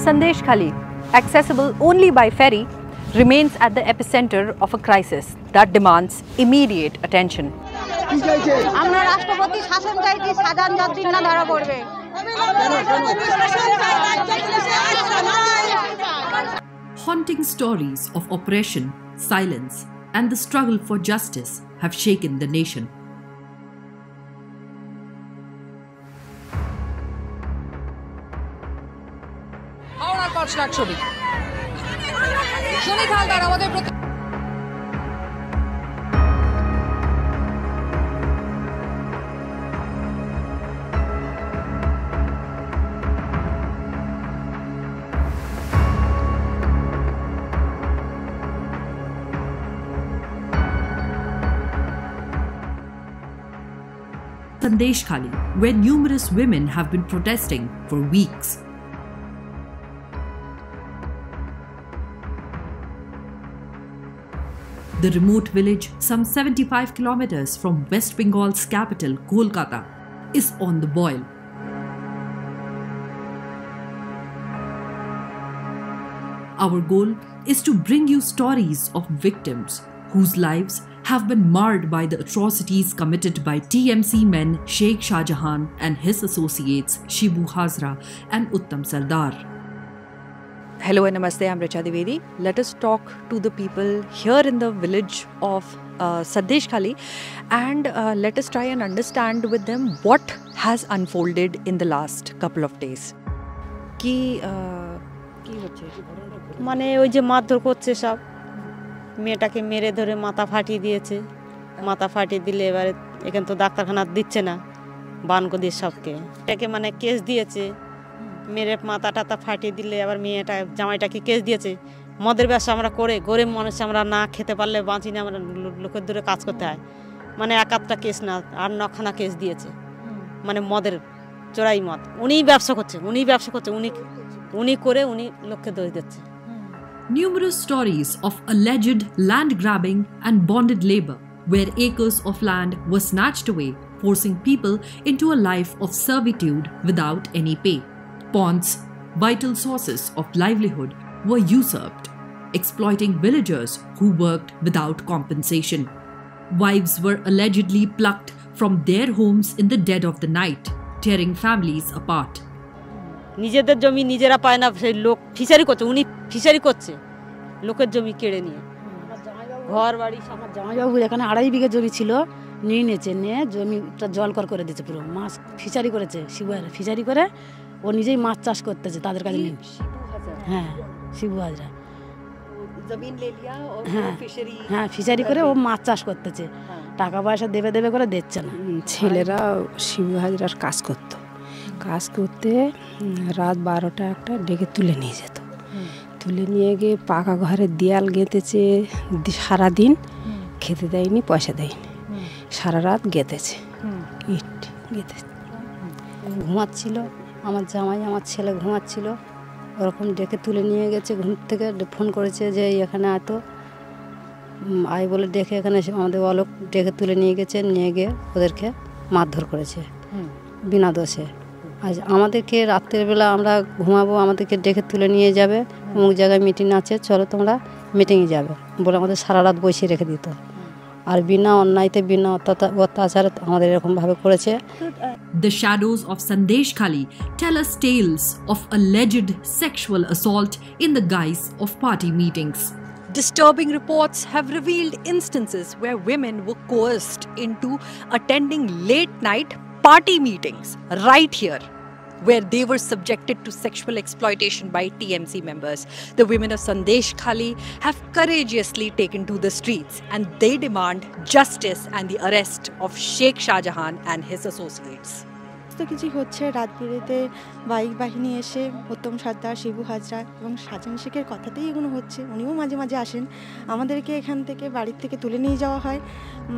Sandesh Khali, accessible only by ferry, remains at the epicenter of a crisis that demands immediate attention. Haunting stories of oppression, silence, and the struggle for justice have shaken the nation. Sandesh Khali, where numerous women have been protesting for weeks. The remote village, some 75 kilometers from West Bengal's capital, Kolkata, is on the boil. Our goal is to bring you stories of victims whose lives have been marred by the atrocities committed by TMC men Sheikh Shah Jahan and his associates Shibu Hazra and Uttam Sardar. Hello and namaste, I'm Richa Dwivedi. Let us talk to the people here in the village of Sandesh Khali and let us try and understand with them what has unfolded in the last couple of days. মানে ওই যে মারধর করছে সব মেয়েটাকে মেরে ধরে মাথা ফাটিয়ে দিয়েছে মাথা ফাটিয়ে দিলে এবারে এখান তো ডাক্তারখানা দিচ্ছে না বানকো দিয়ে সবকে এটাকে মানে কেস দিয়েছে মেরে মাথা টাতা ফাটিয়ে দিলে আবার মেয়েটা জামাইটাকে কেস দিয়েছে মদের ব্যবসা আমরা করে গরিব মানুষ আমরা না খেতে পারলে বাঁচি না আমরা লোকের দূরে কাজ করতে হয় মানে এক আধটা কেস না আর নখানা কেস দিয়েছে মানে মদের চোরাই মদ উনিই ব্যবসা করছে উনি করে উনি লোককে দোষ দিচ্ছে Numerous stories of alleged land grabbing and bonded labor, where acres of land were snatched away, forcing people into a life of servitude without any pay. Ponds, vital sources of livelihood, were usurped, exploiting villagers who worked without compensation. Wives were allegedly plucked from their homes in the dead of the night, tearing families apart. নিজেদের জমি নিজেরা পায় না সেই লোক fishery করছে উনি fishery করছে লোকের জমি কেড়ে নিয়ে ঘর বাড়ি আমার জামাইবাবু এখানে 2.5 বিঘা জমি ছিল নিয়ে নিয়েছে নিয়ে জমিটা জলকর করে দিয়েছে পুরো মাছ ফিশারি করেছে শিবুহাজরা ফিশারি করে ও নিজেই মাছ চাষ করতেছে তাদের কাছে নিয়ে হ্যাঁ শিবু হাজরা জমি ले लिया और फिशरी হ্যাঁ ফিশারি করে ও মাছ চাষ করতেছে টাকা পয়সা দেবে করে দিচ্ছে না ছেলেরা শিবু হাজরার কাজ করত কাজ করতে রাত 12টা একটা ডেকে তুলে নিয়ে যেত তুলে নিয়ে গিয়ে পাকা ঘরের দেয়াল গেঁথেছে সারাদিন খেতে দেয়নি পয়সা দেয়নি সারা রাত গেঁথেছে ইট গেঁথেছে ঘুমাচ্ছিল আমার জামাই আমার ছেলে ঘুমাচ্ছিল ওরকম ডেকে তুলে নিয়ে গেছে ঘুম থেকে ফোন করেছে যে এখানে এত আয় বলে ডেকে এখানে আমাদের অলোক ডেকে তুলে নিয়ে গেছে নিয়ে গিয়ে ওদেরকে মারধর করেছে বিনা দোষে আজ আমাদেরকে রাতের বেলা আমরা ঘুমাবো আমাদেরকে ডেকে তুলে নিয়ে যাবে অমুক জায়গায় মিটিং আছে চলো তোমরা মিটিংয়ে যাবে বলে আমাদের সারা রাত বসিয়ে রেখে দিত আর বিনা অন্যায়তে বিনা অত্যাচারে আমাদের এরকম ভাবে করেছে The shadows of Sandesh Khali tell us tales of alleged sexual assault in the guise of party meetings. Disturbing reports have revealed instances where women were coerced into attending late-night party meetings right here, where they were subjected to sexual exploitation by TMC members. The women of Sandesh Khali have courageously taken to the streets and they demand justice and the arrest of Sheikh Shah Jahan and his associates. তো কিছু হচ্ছে রাতবিরেতে bike বাহিনী এসে উত্তম সর্দার শিবু হাজরা এবং সাজান শেখের কথাতেই এগুলো হচ্ছে উনিও মাঝে মাঝে আসেন আমাদেরকে এখান থেকে বাড়ির থেকে তুলে নিয়ে যাওয়া হয়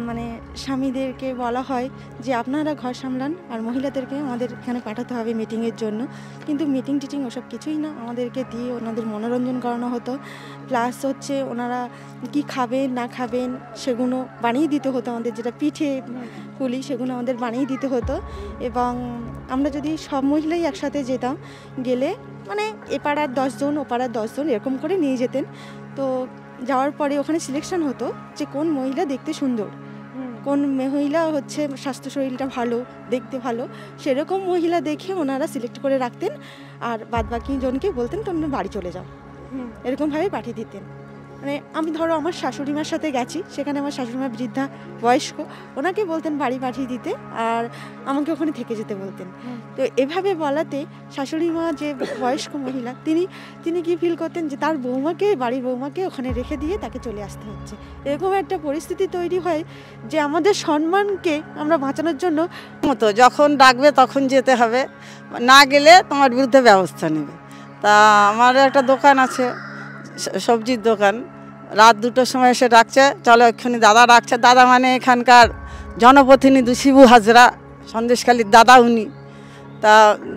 মানে স্বামীদেরকে বলা হয় যে আপনারা ঘর সামলান আর মহিলাদেরকে আমাদের এখানে পাঠাতে হবে মিটিংয়ের জন্য কিন্তু মিটিং টিটিং ওসব কিছুই না আমাদেরকে দিয়ে ওনাদের মনোরঞ্জন করানো হতো প্লাস হচ্ছে ওনারা কি খাবেন না খাবেন সেগুলো বানিয়ে দিতে হতো আমাদের যেটা পিঠে কুলি, সেগুলো আমাদের বানিয়ে দিতে হতো। এবং আমরা যদি সব মহিলাই একসাথে যেতাম, গেলে মানে এ পাড়ার 10 জন ও পাড়ার 10 জন এরকম করে নিয়ে যেতেন। তো যাওয়ার পরে ওখানে সিলেকশন হতো যে কোন মহিলা দেখতে সুন্দর, কোন মহিলা হচ্ছে স্বাস্থ্য শরীরটা ভালো, দেখতে ভালো, সেরকম মহিলা দেখে ওনারা সিলেক্ট করে রাখতেন। আর বাদবাকি জনকে বলতেন তোমরা বাড়ি চলে যাও, এরকমভাবে পাঠিয়ে দিতেন। মানে আমি ধরো আমার শাশুড়ি মার সাথে গেছি, সেখানে আমার শাশুড়ি মা বৃদ্ধা বয়স্ক, ওনাকে বলতেন বাড়ি পাঠিয়ে দিতে, আর আমাকে ওখানে থেকে যেতে বলতেন। তো এভাবে বলাতে শাশুড়ি মা যে বয়স্ক মহিলা, তিনি কি ফিল করতেন যে তার বৌমাকে, বাড়ির বৌমাকে ওখানে রেখে দিয়ে তাকে চলে আসতে হচ্ছে। এরকম একটা পরিস্থিতি তৈরি হয় যে আমাদের সম্মানকে আমরা বাঁচানোর জন্য মতো যখন ডাকবে তখন যেতে হবে, না গেলে তোমার বিরুদ্ধে ব্যবস্থা নেবে। তা আমার একটা দোকান আছে, সবজির দোকান, রাত 2টোর সময় এসে ডাকছে, চলো এক্ষুনি দাদা ডাকছে। দাদা মানে এখানকার জনপ্রতিনিধি শিবু হাজরা, সন্দেশখালীর দাদা উনি। তা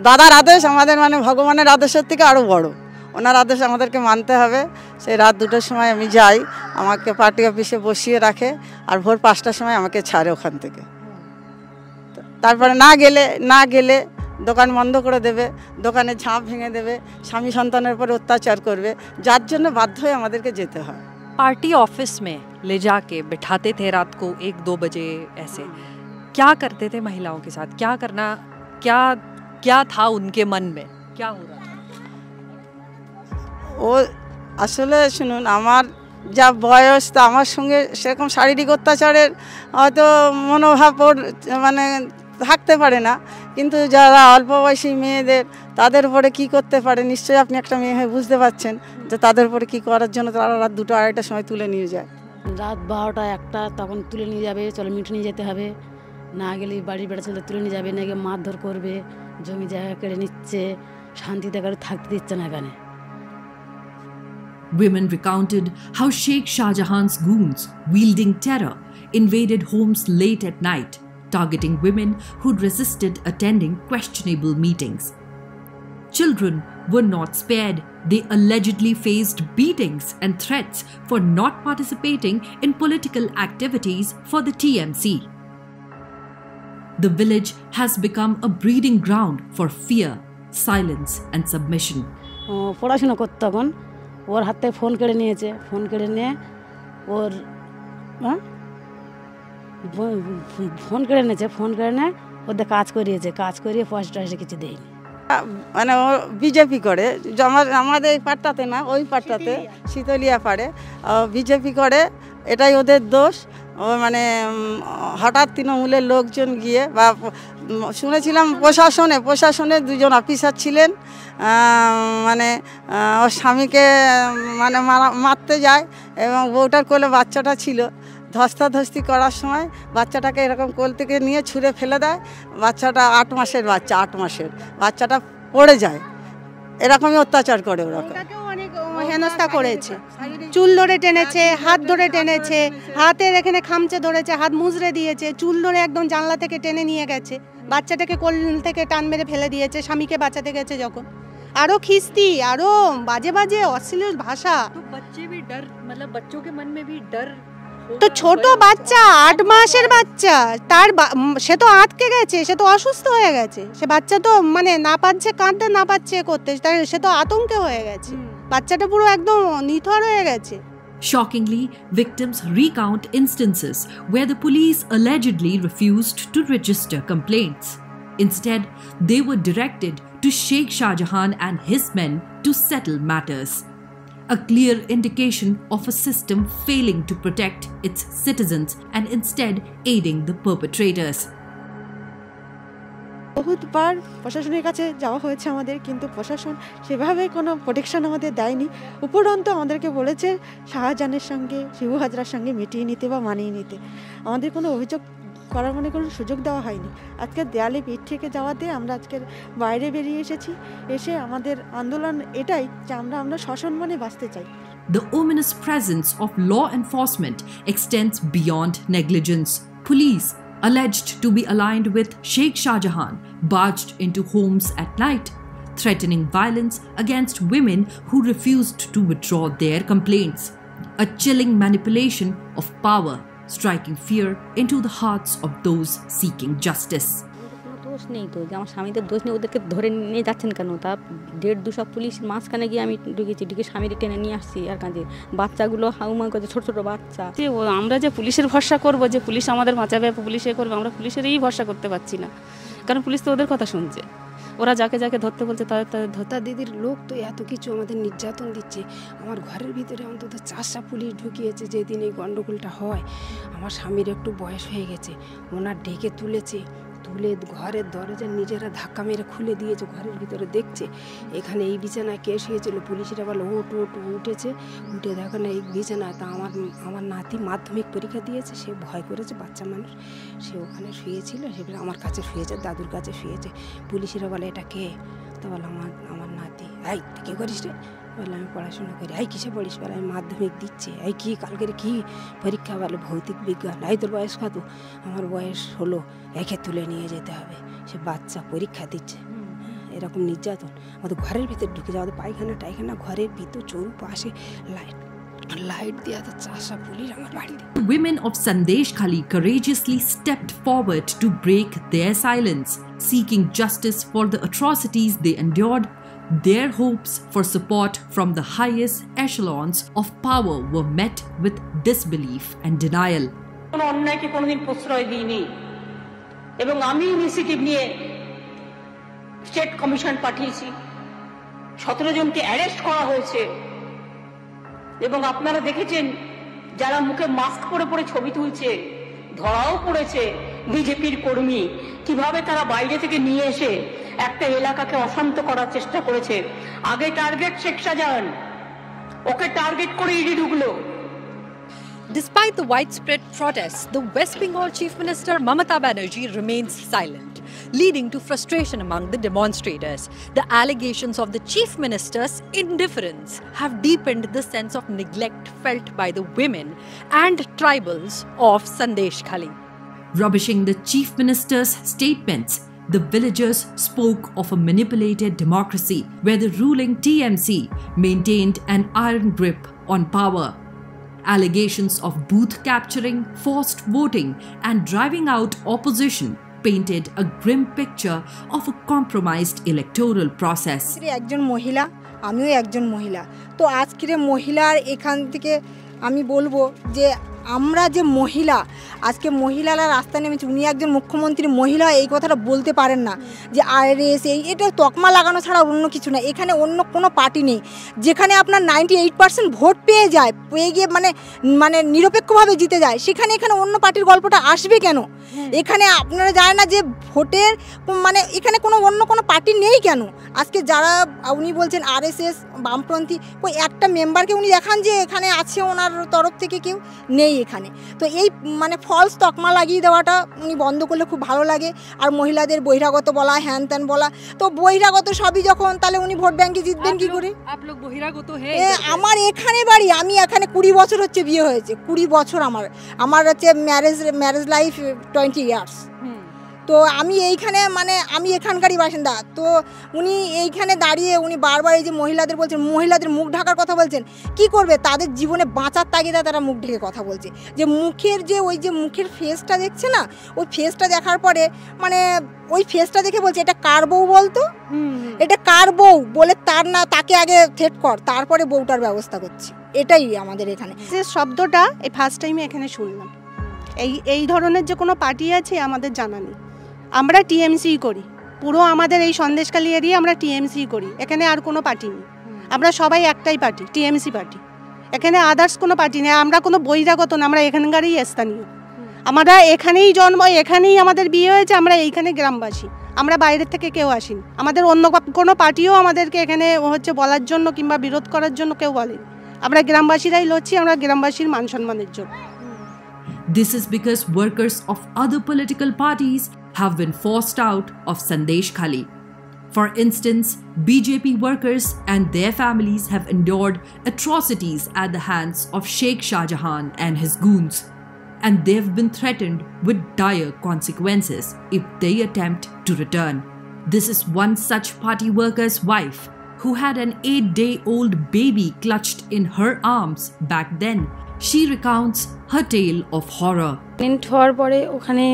দাদার আদেশ আমাদের মানে ভগবানের আদেশের থেকে আরও বড়, ওনার আদেশ আমাদেরকে মানতে হবে। সেই রাত 2টোর সময় আমি যাই, আমাকে পার্টি অফিসে বসিয়ে রাখে, আর ভোর 5টার সময় আমাকে ছাড়ে ওখান থেকে। তারপরে না গেলে দোকান বন্ধ করে দেবে, দোকানে ঝাঁপ ভেঙে দেবে, স্বামী সন্তানের উপর অত্যাচার করবে, যার জন্য বাধ্য হয়ে আমাদেরকে যেতে হয়। पार्टी ऑफिस में ले जाके बिठाते थे रात को 1-2 बजे ऐसे, क्या करते थे महिलाओं के साथ? क्या करना, क्या था उनके मन में, क्या हो रहा था? ও আসলে শুনুন, আমার যা বয়স, তা আমার সঙ্গে সেরকম শারীরিক অত্যাচারের হয়তো মনোভাব ওর মানে থাকতে পারে না, কিন্তু যারা অল্প বয়সী মেয়েদের, তাদের উপরে কি করতে পারে নিশ্চয়ই আপনি একটা মেয়ে হয়ে বুঝতে পারছেন যে তাদের উপরে কি করার জন্য তারা রাত 2টো 2:30টার সময় তুলে নিয়ে যায়। রাত 12টা 1টা তখন তুলে নিয়ে যাবে, চলো মিঠে নিয়ে যেতে হবে, না গেলে বাড়ির বেড়া ছেলে তুলে নিয়ে যাবে, না গিয়ে মারধর করবে, জমি জায়গা কেড়ে নিচ্ছে, শান্তিতে কারো থাকতে দিচ্ছে না এখানে। Women recounted how Sheikh Shah Jahan's goons, wielding terror, invaded homes late at night, targeting women who'd resisted attending questionable meetings. Children were not spared. They allegedly faced beatings and threats for not participating in political activities for the TMC. The village has become a breeding ground for fear, silence, and submission. পড়াশোনা করতে তখন ওর হাত থেকে phone কেড়ে নিয়েছে, phone কেড়ে নিয়ে ওর phone কেড়ে নিয়েছে, ফোন কেড়ে নিয়ে ওদের কাজ করিয়েছে, কাজ করিয়ে পয়সা কিছু দেয়নি। মানে ও বিজেপি করে, আমাদের এই পাড়টাতে না, ওই পাড়টাতে শীতলিয়া পাড়ে বিজেপি করে, এটাই ওদের দোষ। ও মানে হঠাৎ তৃণমূলের লোকজন গিয়ে, বা শুনেছিলাম প্রশাসনে 2জন অফিসার ছিলেন, মানে ওর স্বামীকে মানে মারতে যায়, এবং বউটার কোলে বাচ্চাটা ছিল, ধস্তাধস্তি করার সময় বাচ্চাটাকে এরকম কোল থেকে নিয়ে ছুঁড়ে ফেলে দেয়। বাচ্চাটা 8 মাসের বাচ্চাটা পড়ে যায়। এরকমই অত্যাচার করে ওরা। অনেক হেনস্থা করেছে, চুল ধরে টেনেছে, হাত ধরে টেনেছে, হাতের এখানে খামচে ধরেছে, হাত মুজড়ে দিয়েছে, চুল ধরে একদম জানলা থেকে টেনে নিয়ে গেছে, বাচ্চাটাকে কোল থেকে টান মেরে ফেলে দিয়েছে, স্বামীকে বাঁচাতে গেছে যখন। আরো খিস্তি, আরো বাজে বাজে অশ্লীল ভাষা। तो बच्चे भी डर, मतलब बच्चों के मन में भी डर। তো ছোট বাচ্চা, 8 মাসের বাচ্চা, তার সে তো আটকে গেছে, সে তো অসুস্থ হয়ে গেছে, সে বাচ্চা তো মানে না পাচ্ছে কাঁদতে, না পাচ্ছে করতে, তাই সে তো আতঙ্কে হয়ে গেছে, বাচ্চাটা পুরো একদম নিথর হয়ে গেছে। Shockingly, victims recount instances where the police allegedly refused to register complaints. Instead, they were directed to Sheikh Shah Jahan and his men to settle matters. A clear indication of a system failing to protect its citizens and instead aiding the perpetrators. বহুতবার প্রশাসনের কাছে যাওয়া হয়েছে আমাদের, কিন্তু প্রশাসন সেভাবে কোনো protection আমাদের দেয়নি। উপরন্তু আমাদেরকে বলেছে শাহজাহানের সঙ্গে, শিবু হাজরার সঙ্গে মিটিয়ে নিতে বা মানিয়ে নিতে। আমাদের কোনো অভিযোগ করার মানে কোনো সুযোগ দেওয়া হয়নি। আজকে দেয়ালে পিঠ থেকে যাওয়াতে আমরা আজকের বাইরে বেরিয়ে এসেছি। এসে আমাদের আন্দোলন এটাই যে আমরা সসম্মানে বাঁচতে চাই। The ominous presence of law enforcement extends beyond negligence. Police, alleged to be aligned with Sheikh Shah Jahan, barged into homes at night, threatening violence against women who refused to withdraw their complaints. A chilling manipulation of power striking fear into the hearts of those seeking justice. দোষ নেই তো, যে আমার স্বামীদের দোষ নেই, ওদেরকে ধরে নিয়ে যাচ্ছেন কেন? তা 150-200 পুলিশ মাঝখানে গিয়ে আমি ঢুকে স্বামীকে টেনে নিয়ে আসছি। আর কাজে বাচ্চাগুলো হাউমা করছে, ছোট ছোট বাচ্চা। আমরা যে পুলিশের ভরসা করব, যে পুলিশ আমাদের বাঁচাবে, পুলিশে করবে, আমরা পুলিশেরই ভরসা করতে পারছি না, কারণ পুলিশ তো ওদের কথা শুনছে। ওরা যাকে যাকে ধরতে বলছে তাদের ধতা দিদির লোক তো এত কিছু আমাদের নির্যাতন দিচ্ছে। আমার ঘরের ভিতরে অন্তত 4টা পুলিশ ঢুকিয়েছে যেদিন এই গণ্ডগোলটা হয়। আমার স্বামীর একটু বয়স হয়ে গেছে, ওনার ডেকে তুলে ঘরের দরজা নিজেরা ধাক্কা মেরে খুলে দিয়েছে, ঘরের ভিতরে দেখছে এখানে এই বিছানায় কে শুয়েছিল। পুলিশরা বলে উঠেছে, উঠে দেখো না এই বিছানায়। তা আমার নাতি মাধ্যমিক পরীক্ষা দিয়েছে, সে ভয় করেছে, বাচ্চা মানুষ, সে ওখানে শুয়েছিল, সেখানে আমার কাছে শুয়েছে, দাদুর কাছে শুয়েছে। পুলিশরা বলে এটা কে? তা বলে আমার নাতি। এই তুই কী করিস রে? বলে আমি পড়াশোনা করি। এই কিসে পড়িস? বলে আমি মাধ্যমিক দিচ্ছি। এই কি কালকের কি পরীক্ষা? বলে ভৌতিক বিজ্ঞান। এই তোর বয়স কত? আমার বয়স 16। একে তুলে নিয়ে যেতে হবে, সে বাচ্চা পরীক্ষা দিচ্ছে। এরকম নির্যাতন আমাদের ঘরের ভিতরে ঢুকে যাওয়া, টাইখানা ঘরের ভিতর চৌপাশে লাইট দেওয়া, তো 4টা পুলিশ আমার বাড়িতে। Women of Sandesh Khali courageously stepped forward to break their silence, seeking justice for the atrocities they endured. Their hopes for support from the highest echelons of power were met with disbelief and denial. কোনো অন্যায়কে কোনোদিন প্রশ্রয় দিইনি, এবং আমি initiative নিয়ে state commission পাঠিয়েছি। 17 জনকে অ্যারেস্ট করা হয়েছে, এবং আপনারা দেখেছেন যারা মুখে মাস্ক পরে ছবি তুলছে, ধরাও পড়েছে বিজেপির কর্মী, কিভাবে তারা বাইরে থেকে নিয়ে এসে একটা এলাকাকে অশান্ত করার চেষ্টা করেছে। আগে টার্গেট শেখ শাহজাহান, ওকে টার্গেট করে ইডি ঢুকলো। Despite the widespread protests, the West Bengal Chief Minister Mamata Banerjee remains silent, leading to frustration among the demonstrators. The allegations of the Chief Minister's indifference have deepened the sense of neglect felt by the women and tribals of Sandesh Khali. Rubbishing the Chief Minister's statements, the villagers spoke of a manipulated democracy where the ruling TMC maintained an iron grip on power. Allegations of booth capturing, forced voting, and driving out opposition painted a grim picture of a compromised electoral process. একজন মহিলা, আমিও একজন মহিলা, তো আজকের মহিলার এখান থেকে আমি বলবো যে আমরা যে মহিলা, আজকে মহিলারা রাস্তায় নেমেছে। উনি একজন মুখ্যমন্ত্রী, মহিলা এই কথাটা বলতে পারেন না যে আরএস এটা তকমা লাগানো ছাড়া অন্য কিছু না। এখানে অন্য কোনো পার্টি নেই যেখানে আপনার 98% ভোট পেয়ে গিয়ে মানে নিরপেক্ষভাবে জিতে যায়, সেখানে এখানে অন্য পার্টির গল্পটা আসবে কেন? এখানে আপনারা জানেন না যে ভোটের এখানে অন্য কোনো পার্টি নেই কেন? আজকে যারা উনি বলছেন আরএসএস বামপন্থী, ওই একটা মেম্বারকে উনি দেখান যে এখানে আছে ওনার তরফ থেকে কেউ নেই এখানে। তো এই ফলস তকমা লাগিয়ে দেওয়াটা উনি বন্ধ করলে খুব ভালো লাগে। আর মহিলাদের বহিরাগত বলা, হ্যান ত্যান বলা, তো বহিরাগত সবই যখন, তাহলে উনি ভোট ব্যাংকে জিতবেন কি করে? আমার এখানে বাড়ি, আমি এখানে 20 বছর হচ্ছে বিয়ে হয়েছে, 20 বছর আমার হচ্ছে ম্যারেজ লাইফ 20 ইয়ার্স। তো আমি এইখানে আমি এখানকারই বাসিন্দা। তো উনি এইখানে দাঁড়িয়ে উনি বারবার এই যে মহিলাদের বলছেন, মহিলাদের মুখ ঢাকার কথা বলছেন। কি করবে? তাদের জীবনে বাঁচার তাগিদা তারা মুখ ঢেকে কথা বলছে। যে মুখের মুখের ফেসটা দেখছে না, ওই ফেসটা দেখার পরে ওই ফেসটা দেখে বলছে এটা কার বউ বলতো, এটা কার বউ বলে তাকে আগে থ্রেট কর, তারপরে বউটার ব্যবস্থা করছি। এটাই আমাদের এখানে যে শব্দটা এই ফার্স্ট টাইমে এখানে শুনলাম। এই ধরনের যে কোনো পার্টি আছে আমাদের জানা নেই। আমরা টিএমসি করি, পুরো আমাদের এই সন্দেশখালী এরিয়া আমরা টিএমসি করি, এখানে আর কোনো পার্টি নেই। আমরা সবাই একটাই পার্টি, টিএমসি পার্টি। এখানে আদার্স কোনো পার্টি নেই। আমরা কোনো বহিরাগত না, আমরা এখানকারই স্থানীয়। আমরা এখানেই জন্ম, এখানেই আমাদের বিয়ে হয়েছে, আমরা এইখানে গ্রামবাসী, আমরা বাইরের থেকে কেউ আসিনি। আমাদের অন্য কোনো পার্টিও আমাদেরকে এখানে বলার জন্য কিংবা বিরোধ করার জন্য কেউ বলেনি। আমরা গ্রামবাসীরাই লড়ছি, আমরা গ্রামবাসীর মান সম্মানের জন্য। This is because workers of other political parties have been forced out of Sandesh Khali. For instance, BJP workers and their families have endured atrocities at the hands of Sheikh Shahjahan and his goons, and they have been threatened with dire consequences if they attempt to return. This is one such party worker's wife who had an 8-day-old baby clutched in her arms back then. She recounts her tale of horror. Pregnant হওয়ার পরে ওখানে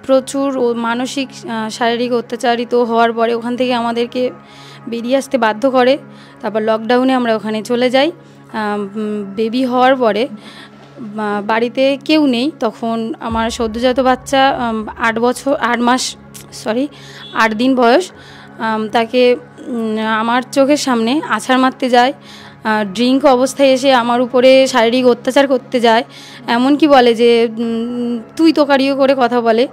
প্রচুর মানসিক শারীরিক অত্যাচারিত হওয়ার পরে ওখান থেকে আমাদেরকে বেরিয়ে আসতে বাধ্য করে। তারপর লকডাউনে আমরা ওখানে চলে যাই। বেবি হওয়ার পরে বাড়িতে কেউ নেই, তখন আমার সদ্যজাত বাচ্চা 8 দিন বয়স, তাকে আমার চোখের সামনে আছাড় মারতে যায়, ড্রিঙ্ক অবস্থায় এসে আমার উপরে শারীরিক অত্যাচার করতে যায়, এমনকি বলে যে তুই তোকারিও করে কথা বলে,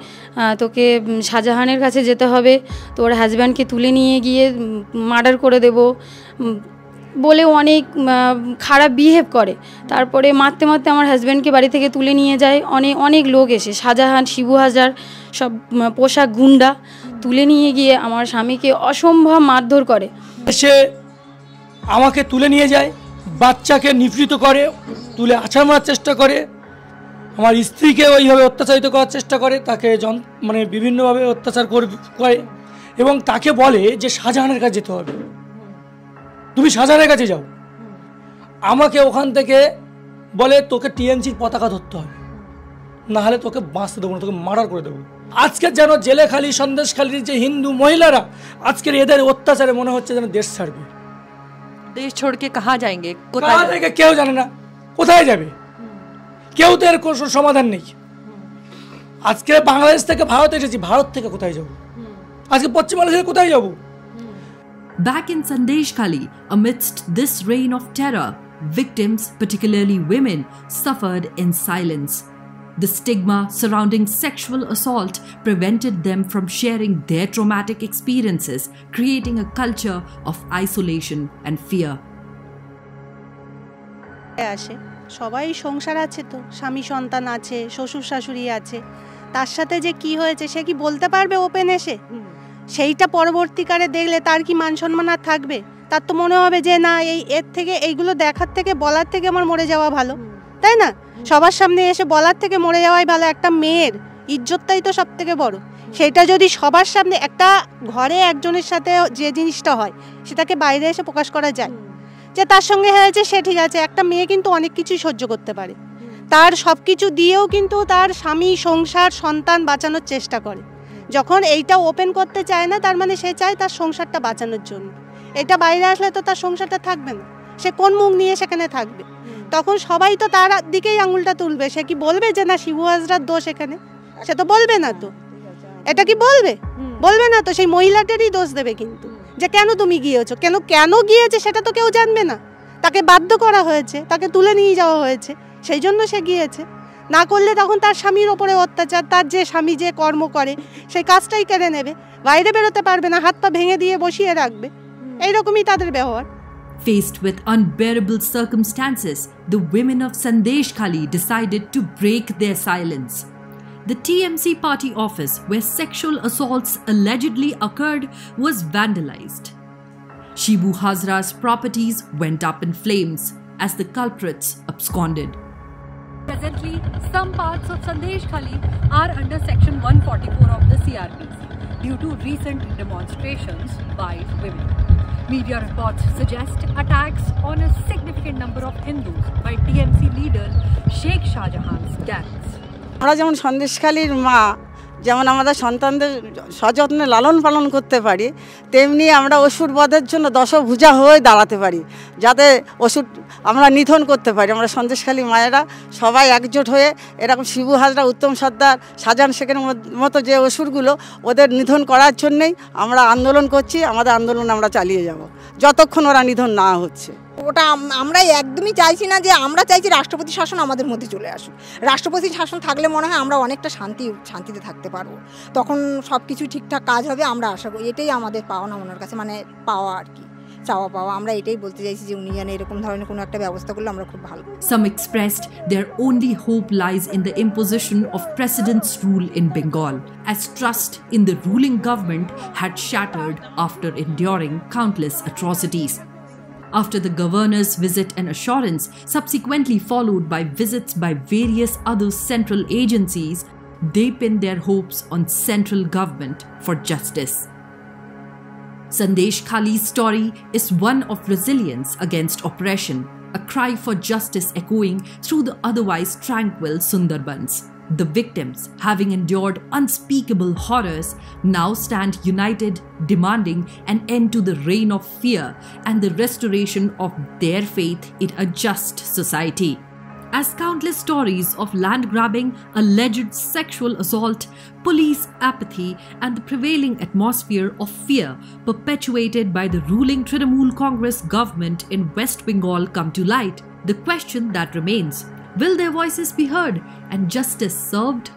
তোকে শাহজাহানের কাছে যেতে হবে, তোর হাজব্যান্ডকে তুলে নিয়ে গিয়ে মার্ডার করে দেব বলে অনেক খারাপ বিহেভ করে। তারপরে মারতে মারতে আমার হাজব্যান্ডকে বাড়ি থেকে তুলে নিয়ে যায় অনেক লোক এসে, শাহজাহান, শিবু হাজরা, সব পোশাক গুন্ডা তুলে নিয়ে গিয়ে আমার স্বামীকে অসম্ভব মারধর করে। সে আমাকে তুলে নিয়ে যায়, বাচ্চাকে নিপীড়িত করে, তুলে আছাড় মারার চেষ্টা করে, আমার স্ত্রীকে ওইভাবে অত্যাচারিত করার চেষ্টা করে, তাকে মানে বিভিন্নভাবে অত্যাচার করে এবং তাকে বলে যে শাহজাহানের কাছে যেতে হবে, তুমি শাহজাহানের কাছে যাও। আমাকে ওখান থেকে বলে তোকে টিএমসির পতাকা ধরতে হবে, না হলে তোকে বাঁচতে দেবো না, তোকে মার্ডার করে দেবো। আজকে যেন জেলেখালি সন্দেশখালির যে হিন্দু মহিলারা আজকের এদের অত্যাচারে মনে হচ্ছে যেন দেশ ছাড়বে। দেশ ছোড় কে কাহা যাएंगे, কোথায় থেকে কেউ জানে না, কোথায় যাবে কেউ, তো এর কোনো সমাধান নেই। আজকে বাংলাদেশ থেকে ভারত এসেছি, ভারত থেকে কোথায় যাব? আজকে পশ্চিম বাংলাদেশে কোথায় যাব? Back in Sandeshkhali, amidst this reign of terror, victims, particularly women, suffered in silence. The stigma surrounding sexual assault prevented them from sharing their traumatic experiences, creating a culture of isolation and fear. সবাই সংসার আছে, তো স্বামী সন্তান আছে, শ্বশুর শাশুড়ি আছে, তার সাথে যে কি হয়েছে সে কি বলতে পারবে ওপেন এসে? সেইটা পরবর্তীকালে দেখলে তার কি মান সম্মান আর থাকবে? তার তো মনে হবে যে না, এর থেকে এইগুলো দেখার থেকে বলার থেকে আমার মরে যাওয়া ভালো, তাই না? সবার সামনে এসে বলার থেকে মরে যাওয়াই ভালো। একটা মেয়ের ইজ্জতটাই তো সব থেকে বড়। সেটা যদি সবার সামনে, একটা ঘরে একজনের সাথে যে জিনিসটা হয় সেটাকে বাইরে এসে প্রকাশ করা যায়, যে তার সঙ্গে হয়েছে সে ঠিক আছে। একটা মেয়ে কিন্তু অনেক কিছুই সহ্য করতে পারে, তার সব কিছু দিয়েও কিন্তু তার স্বামী, সংসার, সন্তান বাঁচানোর চেষ্টা করে। যখন এইটা ওপেন করতে চায় না, তার মানে সে চায় তার সংসারটা বাঁচানোর জন্য। এটা বাইরে আসলে তো তার সংসারটা থাকবে না, সে কোন মুখ নিয়ে সেখানে থাকবে? তখন সবাই তো তার দিকেই আঙুলটা তুলবে। সে কি বলবে যে না শিবু হাজরার দোষ এখানে? সে তো বলবে না। তো এটা কি বলবে? বলবে না তো, সেই মহিলাটারই দোষ দেবে কিন্তু, যে কেন তুমি গিয়েছো, কেন গিয়েছে সেটা তো কেউ জানবে না। তাকে বাধ্য করা হয়েছে, তাকে তুলে নিয়ে যাওয়া হয়েছে, সেই জন্য সে গিয়েছে। না করলে তখন তার স্বামীর ওপরে অত্যাচার, তার যে স্বামী যে কর্ম করে সেই কাজটাই কেড়ে নেবে, বাইরে বেরোতে পারবে না, হাত পা ভেঙে দিয়ে বসিয়ে রাখবে। এইরকমই তাদের ব্যবহার। Faced with unbearable circumstances, the women of Sandeshkhali decided to break their silence. The TMC party office where sexual assaults allegedly occurred was vandalized. Shibu Hazra's properties went up in flames as the culprits absconded. Presently, some parts of Sandeshkhali are under Section 144 of the CRPC due to recent demonstrations by women. Media reports suggest attacks on a significant number of Hindus by TMC leader Sheikh Shahjahan's gangs. আমরা যেমন সন্দেশখালীর মা, যেমন আমাদের সন্তানদের সযত্নে লালন পালন করতে পারি, তেমনি আমরা অসুর বধের জন্য দশভুজা হয়ে দাঁড়াতে পারি, যাতে অসুর আমরা নিধন করতে পারি। আমরা সন্দেশখালী মায়েরা সবাই একজোট হয়ে এরকম শিবু হাজরা, উত্তম সর্দার, শাহজাহান শেখের মতো যে অসুরগুলো, ওদের নিধন করার জন্যেই আমরা আন্দোলন করছি। আমাদের আন্দোলন আমরা চালিয়ে যাব যতক্ষণ ওরা নিধন না হচ্ছে। ওটা আমরা একদমই চাইছি না, যে আমরা চাইছি রাষ্ট্রপতি শাসন আমাদের মধ্যে চলে আসুক। রাষ্ট্রপতি শাসন থাকলে মনে হয় আমরা অনেকটা শান্তিতে থাকতে পারবো, তখন সব কিছু ঠিকঠাক কাজ হবে আমরা আশা করি। এটাই আমাদের পাওনা ওনার কাছে, মানে পাওয়া আর কি, চাওয়া পাওয়া। আমরা এটাই বলতে চাইছি যে উনি যেন এরকম ধরনের কোনো একটা ব্যবস্থা করলে আমরা খুব ভালো। Some expressed their only hope lies in the imposition of President's rule in Bengal, as trust in the ruling government had shattered after enduring countless atrocities. After the governor's visit and assurance, subsequently followed by visits by various other central agencies, they pinned their hopes on central government for justice. Sandeshkhali's story is one of resilience against oppression, a cry for justice echoing through the otherwise tranquil Sundarbans. The victims, having endured unspeakable horrors, now stand united, demanding an end to the reign of fear and the restoration of their faith in a just society. As countless stories of land grabbing, alleged sexual assault, police apathy, and the prevailing atmosphere of fear perpetuated by the ruling Trinamool Congress government in West Bengal come to light, the question that remains: will their voices be heard and justice served?